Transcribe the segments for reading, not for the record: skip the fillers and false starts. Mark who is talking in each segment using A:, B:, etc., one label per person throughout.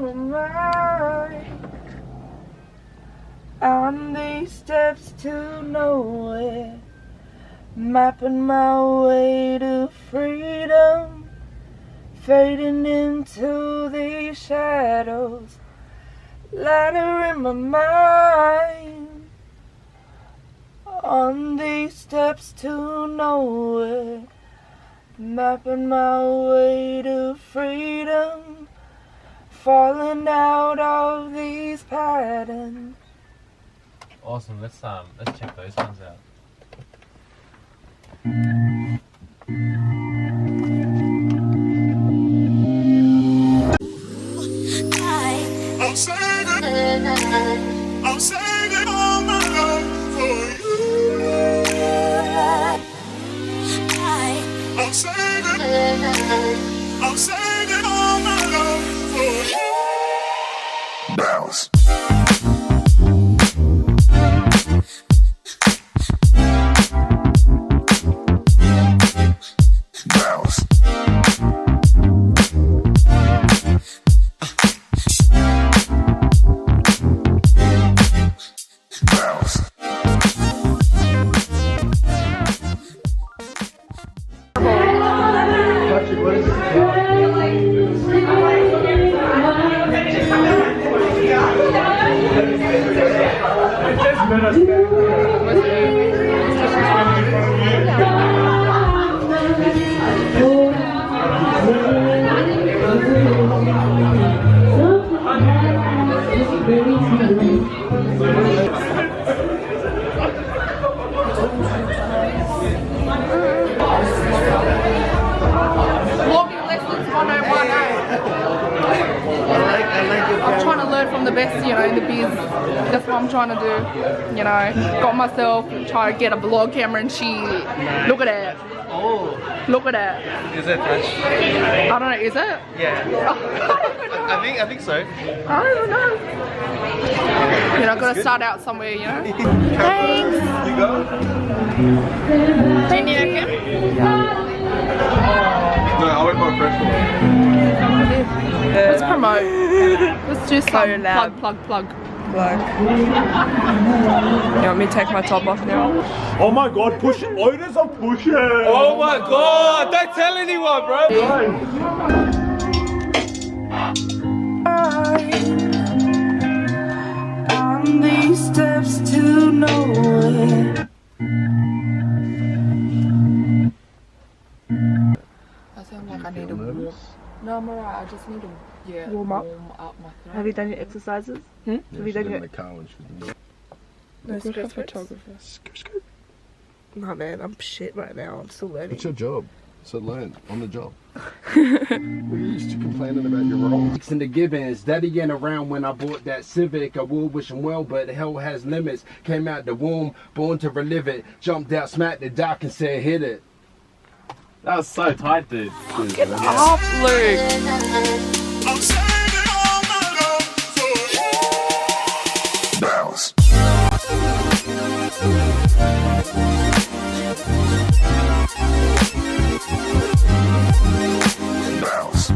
A: my mind on these steps to nowhere, mapping my way to freedom, fading into these shadows, ladder in my mind on these steps to nowhere, mapping my way to freedom, falling out of these patterns.
B: Awesome. Let's check those ones out.
C: I'm saving all my love for you. I'm saving all my love for you. Bounce.
D: I'm trying to learn from the best, you know, in the biz. That's what I'm trying to do, you know. Got myself, trying to get a vlog camera and shit. Look at that.
B: Oh.
D: Look at that.
B: Is it fresh?
D: I don't know, is it?
B: Yeah. I think so.
D: I don't know. You know, gotta start out somewhere, you know. Thanks.
B: You go?
D: Do you need a camera?
B: No, I went for a fresh one.
D: Let's promote. Let's do some plug.
E: You want me to take my top off now?
F: Oh my god, push it! Owners are pushing!
B: Oh my god! Don't tell anyone, bro!
A: On these steps to nowhere.
D: I sound like I need to warm. No, I'm alright. I just need to warm up my throat.
E: Have you done your exercises? Have you done your...
D: No, photographer.
E: No man, I'm shit right now. I'm still learning.
G: It's your job. So learn on the job. We're used to complaining about your role.
H: And the Gibbons, daddy ain't around when I bought that Civic. I will wish him well, but hell has limits. Came out the womb, born to relive it. Jumped out, smacked the dock and said hit it.
B: That was so tight, dude.
E: Get off, Luke!
C: I'm saving all my love for you. Bounce. Bounce.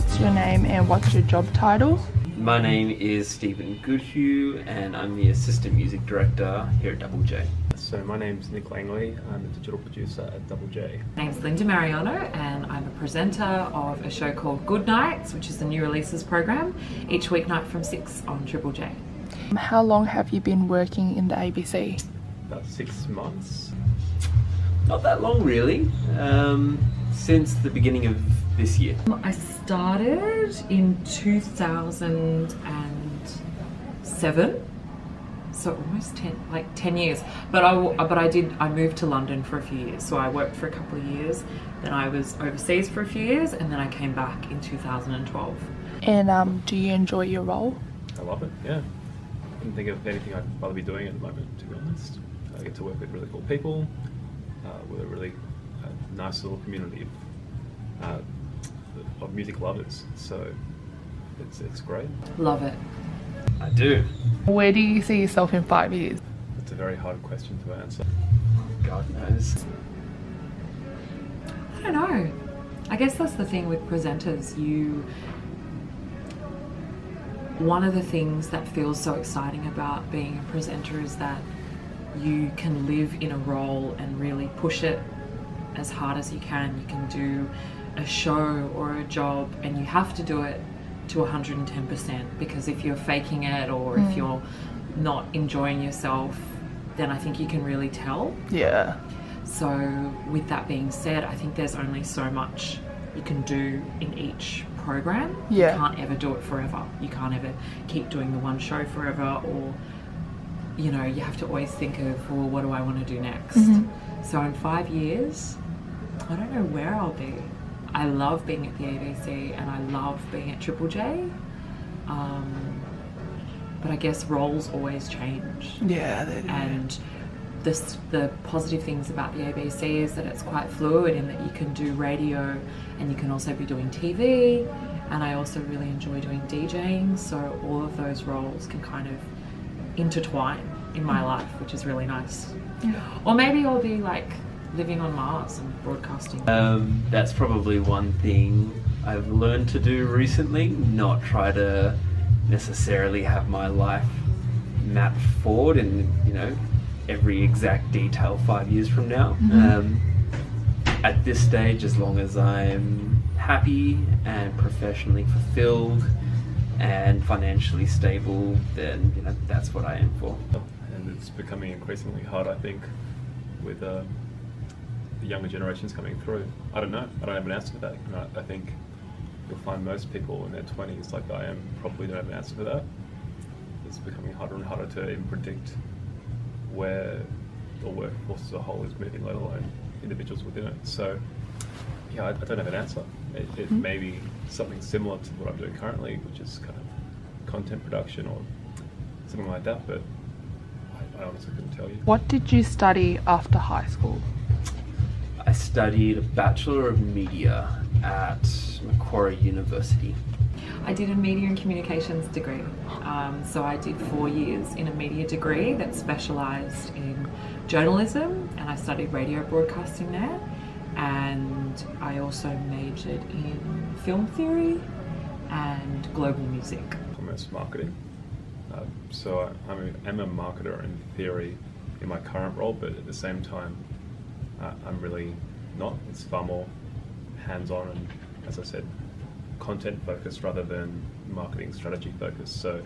D: What's your name and what's your job title?
I: My name is Stephen Goodhue and I'm the Assistant Music Director here at Double J.
J: So my name's Nick Langley, I'm a digital producer at Double J.
K: My name's Linda Mariano and I'm a presenter of a show called Good Nights, which is the new releases program, each weeknight from 6 on Triple J.
D: How long have you been working in the ABC?
J: About 6 months.
I: Not that long really, since the beginning of this year.
K: I started in 2007, so almost 10 years. But I moved to London for a few years, so I worked for a couple of years. Then I was overseas for a few years, and then I came back in 2012.
D: And do you enjoy your role?
J: I love it, yeah. I couldn't think of anything I'd rather be doing at the moment, to be honest. I get to work with really cool people, with a really nice little community of music lovers. So it's great.
K: Love it.
I: I do.
D: Where do you see yourself in 5 years?
J: It's a very hard question to answer.
I: God knows.
K: I don't know. I guess that's the thing with presenters. One of the things that feels so exciting about being a presenter is that you can live in a role and really push it as hard as you can. You can do a show or a job and you have to do it to 110%, because if you're faking it or if you're not enjoying yourself, then I think you can really tell.
D: Yeah.
K: So with that being said, I think there's only so much you can do in each program.
D: Yeah.
K: You can't ever do it forever. You can't ever keep doing the one show forever, or you have to always think of, well, what do I want to do next? So in 5 years, I don't know where I'll be. I love being at the ABC and I love being at Triple J, but I guess roles always change.
D: Yeah, they do.
K: And the positive things about the ABC is that it's quite fluid in that you can do radio and you can also be doing TV, and I also really enjoy doing DJing, so all of those roles can kind of intertwine in my life, which is really nice. Or maybe I'll be like living on Mars and broadcasting.
I: That's probably one thing I've learned to do recently, not try to necessarily have my life mapped forward in, every exact detail 5 years from now. At this stage, as long as I'm happy and professionally fulfilled and financially stable, then that's what I aim for.
J: And it's becoming increasingly hard, I think, with the younger generations coming through. I don't know. I don't have an answer for that. I think you'll find most people in their 20s, like I am, probably don't have an answer for that. It's becoming harder and harder to even predict where the workforce as a whole is moving, let alone individuals within it. So, yeah, I don't have an answer. It may be something similar to what I'm doing currently, which is kind of content production or something like that, but I honestly couldn't tell you.
D: What did you study after high school?
I: I studied a Bachelor of Media at Macquarie University.
K: I did a media and communications degree. So I did 4 years in a media degree that specialised in journalism, and I studied radio broadcasting there. And I also majored in film theory and global music.
J: Commerce marketing. So I'm a marketer in theory in my current role, but at the same time, I'm really not. It's far more hands-on and, as I said, content focused rather than marketing strategy focused. So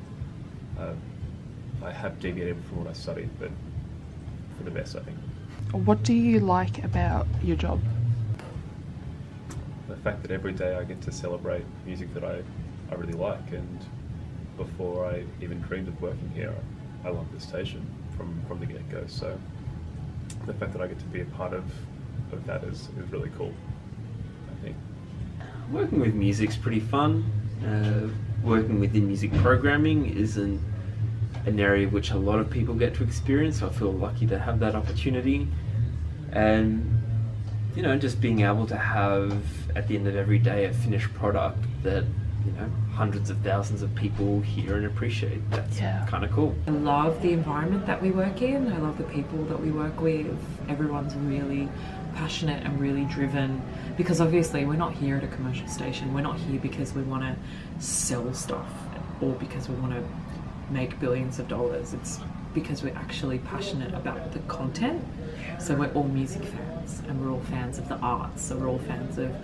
J: I have deviated from what I studied, but for the best, I think.
D: What do you like about your job?
J: The fact that every day I get to celebrate music that I really like, and before I even dreamed of working here, I love this station from the get-go. So the fact that I get to be a part of that is really cool, I think.
I: Working with music's pretty fun. Working within music programming isn't an area which a lot of people get to experience, so I feel lucky to have that opportunity. And just being able to have at the end of every day a finished product that hundreds of thousands of people hear and appreciate. That's kind of cool.
K: I love the environment that we work in. I love the people that we work with. Everyone's really passionate and really driven, because obviously we're not here at a commercial station. We're not here because we want to sell stuff or because we want to make billions of dollars. It's because we're actually passionate about the content. So we're all music fans and we're all fans of the arts. So we're all fans of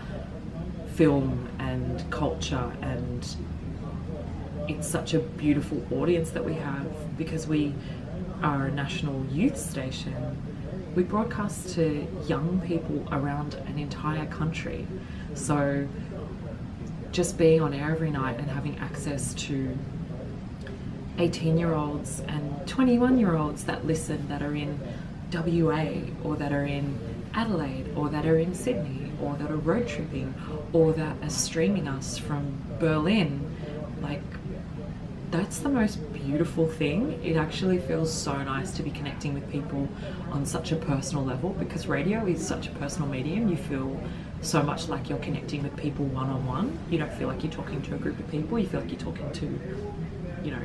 K: film and culture, and it's such a beautiful audience that we have because we are a national youth station. We broadcast to young people around an entire country. So just being on air every night and having access to 18-year-olds and 21-year-olds that listen, that are in WA or that are in Adelaide or that are in Sydney or that are road tripping or that are streaming us from Berlin, like, that's the most beautiful thing. It actually feels so nice to be connecting with people on such a personal level, because radio is such a personal medium. You feel so much like you're connecting with people one-on-one. You don't feel like you're talking to a group of people. You feel like you're talking to, you know,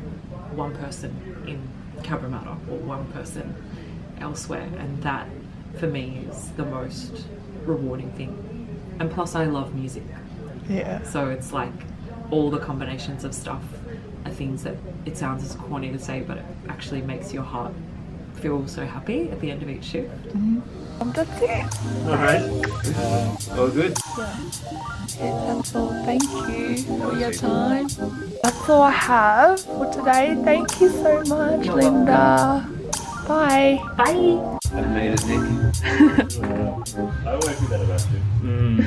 K: one person in Cabramatta or one person elsewhere, and that for me is the most rewarding thing. And plus I love music.
A: Yeah.
K: So it's like all the combinations of stuff are things that, it sounds as corny to say, but it actually makes your heart feel so happy at the end of each shift.
A: That's it.
I: Alright. All good.
A: That's all. Thank you for your time. That's all I have for today. Thank you so much,
K: You're
A: Linda. Bye.
K: Bye.
I: I've made it, Nick.
J: I always do that about you.